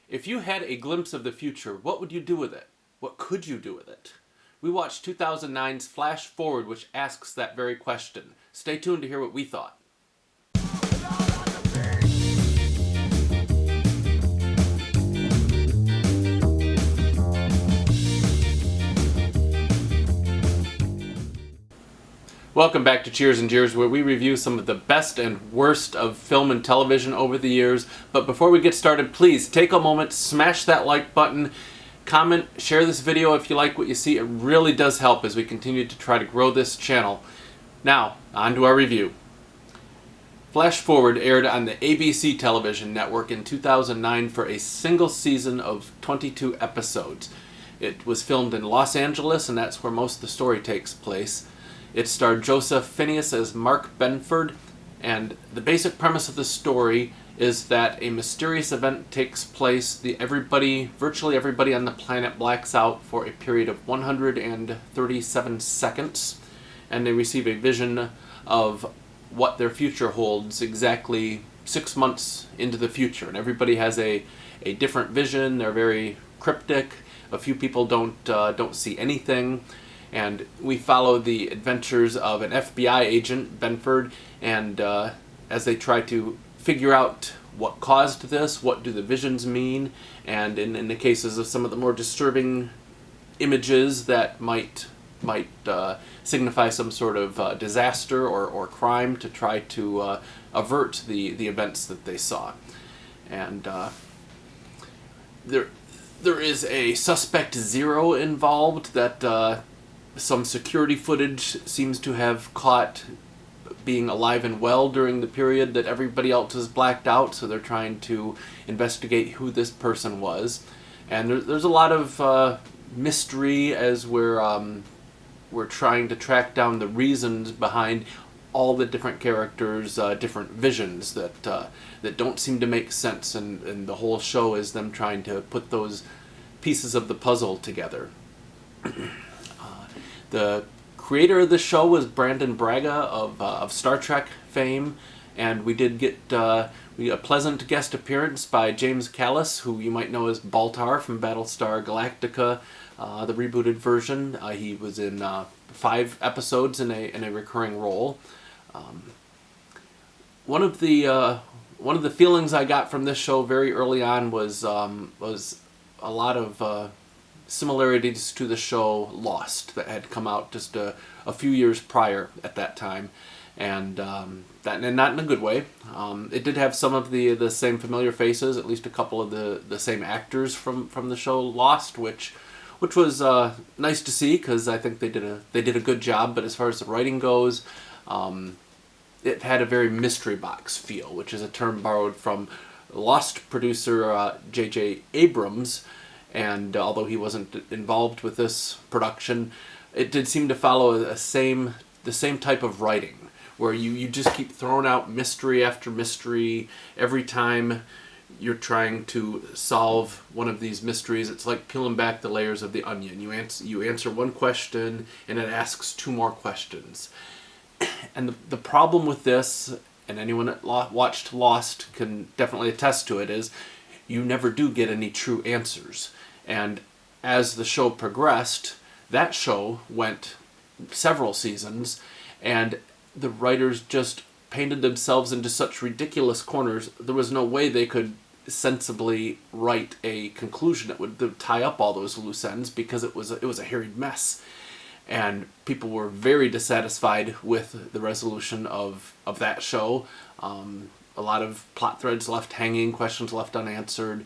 If you had a glimpse of the future, what would you do with it? What could you do with it? We watched 2009's Flash Forward, which asks that very question. Stay tuned to hear what we thought. Welcome back to Cheers and Jeers, where we review some of the best and worst of film and television over the years. But before we get started, please take a moment, smash that like button, comment, share this video if you like what you see. It really does help as we continue to try to grow this channel. Now, on to our review. Flash Forward aired on the ABC television network in 2009 for a single season of 22 episodes. It was filmed in Los Angeles, and that's where most of the story takes place. It starred Joseph Fiennes as Mark Benford, and the basic premise of the story is that a mysterious event takes place. Virtually everybody on the planet blacks out for a period of 137 seconds, and they receive a vision of what their future holds exactly 6 months into the future. And everybody has a different vision. They're very cryptic. A few people don't see anything. And we follow the adventures of an FBI agent, Benford, and as they try to figure out what caused this, what do the visions mean, and in the cases of some of the more disturbing images that might signify some sort of disaster or crime, to try to avert the events that they saw. And there is a suspect zero involved that some security footage seems to have caught being alive and well during the period that everybody else is blacked out, so they're trying to investigate who this person was. And there's a lot of mystery as we're trying to track down the reasons behind all the different characters' different visions that don't seem to make sense, and the whole show is them trying to put those pieces of the puzzle together. The creator of the show was Brandon Braga of Star Trek fame, and we did get a pleasant guest appearance by James Callis, who you might know as Baltar from Battlestar Galactica, the rebooted version. He was in 5 episodes in a recurring role. One of the feelings I got from this show very early on was a lot of similarities to the show Lost that had come out just a few years prior at that time, and not in a good way. It did have some of the same familiar faces, at least a couple of the same actors from the show Lost, which was nice to see, because I think they did a good job. But as far as the writing goes, it had a very mystery box feel, which is a term borrowed from Lost producer J.J. Abrams. And although he wasn't involved with this production, it did seem to follow the same type of writing, where you just keep throwing out mystery after mystery. Every time you're trying to solve one of these mysteries, it's like peeling back the layers of the onion. You answer one question, and it asks 2 more questions. And the problem with this, and anyone that watched Lost can definitely attest to it, is you never do get any true answers. And as the show progressed, that show went several seasons, and the writers just painted themselves into such ridiculous corners. There was no way they could sensibly write a conclusion that would tie up all those loose ends, because it was a harried mess. And people were very dissatisfied with the resolution of that show. A lot of plot threads left hanging, questions left unanswered.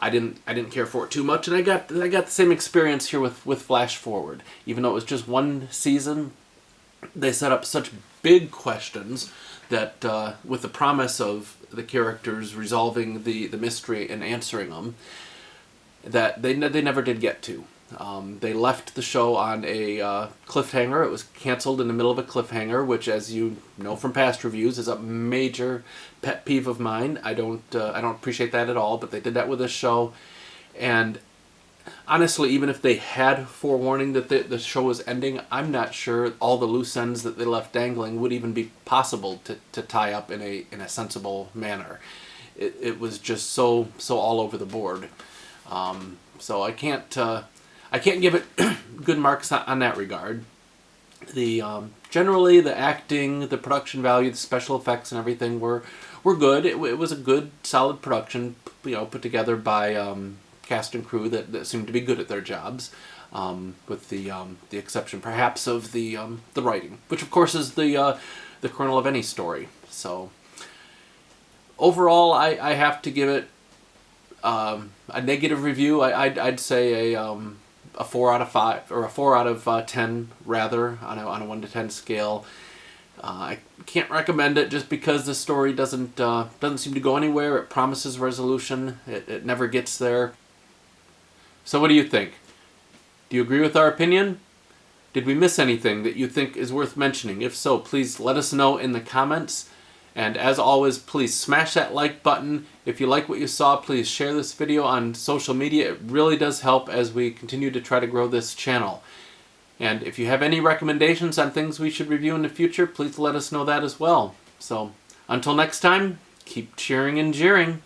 I didn't care for it too much, and I got the same experience here with Flash Forward. Even though it was just 1 season, they set up such big questions that with the promise of the characters resolving the mystery and answering them, that they never did get to. They left the show on a cliffhanger. It was canceled in the middle of a cliffhanger, which, as you know from past reviews, is a major pet peeve of mine. I don't appreciate that at all, but they did that with this show. And honestly, even if they had forewarning that the show was ending, I'm not sure all the loose ends that they left dangling would even be possible to tie up in a sensible manner. it was just so all over the board. So I can't give it good marks on that regard. The generally the acting, the production value, the special effects, and everything were good. It was a good, solid production, put together by cast and crew that seemed to be good at their jobs, with the exception perhaps of the writing, which of course is the kernel of any story. So overall, I have to give it a negative review. I'd say a 4 out of 5, or a 4 out of 10 rather, on a 1 to 10 scale. I can't recommend it just because the story doesn't seem to go anywhere. It promises resolution. It never gets there. So what do you think? Do you agree with our opinion? Did we miss anything that you think is worth mentioning? If so, please let us know in the comments. And as always, please smash that like button. If you like what you saw, please share this video on social media. It really does help as we continue to try to grow this channel. And if you have any recommendations on things we should review in the future, please let us know that as well. So until next time, keep cheering and jeering.